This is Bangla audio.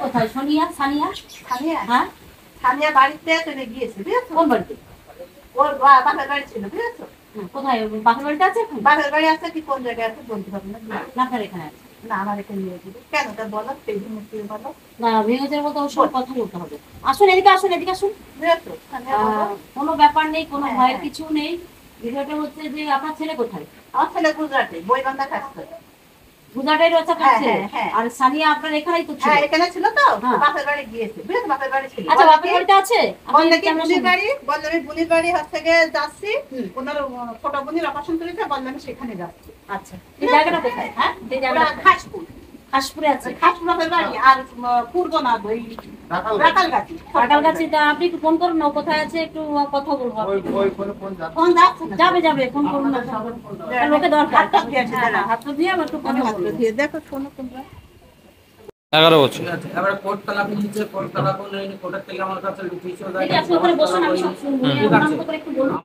কোথায়? সোনিয়া, সানিয়া? সানিয়া হ্যাঁ, সানিয়া বাড়িতে চলে গিয়েছে, বুঝেছো? কোন বাড়িতে? ওর বাপের বাড়ি ছিল, বুঝেছো? কোথায়? বাপের বাড়িতে আছে এখন? বাপের বাড়ি আছে কি কোন জায়গায় আছে বলতে পারবো না। না, আপনার এখানে আছে। না, আমার এখানে নিয়ে যাবে কেন? তা বলো, সেই জন্য কি বলো? না, ভেঙেছে বলতে ওর সঙ্গে কথা বলতে হবে। আসুন এদিকে, আসুন এদিকে আসুন। বুঝেছো? সানিয়া বলো। কোনো ব্যাপার নেই, কোনো হ্যাঁ, ভয়ের হ্যাঁ। কিছু নেই। বিষয়টা হচ্ছে যে আপনার ছেলে কোথায়? আমার ছেলে গুজরাটে বইবান্ধা কাজ করে। গুজরাটের রচা হ্যাঁ, কাছে। হ্যাঁ, হ্যাঁ। আর সানিয়া আপনার এখানেই তো ছিল। হ্যাঁ, এখানে ছিল তো, হ্যাঁ। বাপের বাড়ি গিয়েছে, বুঝেছো? বাপের বাড়ি ছিল। আচ্ছা, বাপের বাড়িতে আছে? বললে কি বুনির বাড়ি, বললে আমি বুনির বাড়ি হচ্ছে গিয়ে যাচ্ছি, ওনার ছোট বোনের অপারেশন করেছে, বললে আমি সেখানে যাচ্ছি। আচ্ছা, এই জায়গাটা কোথায়? হ্যাঁ, এই ওরা জায়গাটা কোথায়? ঘাসপুর, হাসপুরে আছে। ঘাসপুর বাপের বাড়ি। আর পূর্ব না, ওই রাখালগাছি। পাটালগাছিটা আপনি একটু ফোন করুন না, ও কোথায় আছে একটু কথা বলবো। ফোন যাচ্ছে না। যাবে যাবে, ফোন করুন না, লোকে দরকার। হাতটা ধুয়ে আসি, দাঁড়াও। হাতটা দিয়ে আমার একটু কথা হাতটা বলবো। ধুয়ে দেখো, শোনো তোমরা। 11 বছর। ঠিক আছে, এবারে কোর্ট তালাক নিচ্ছে, কোর্ট তালাক হলে কোর্টের থেকে আমার কাছে লিখিত দিদি, আপনি ওখানে বসুন, আমি সব শুনবো। ঠিক আছে। আমার মতো করে একটু বলুন।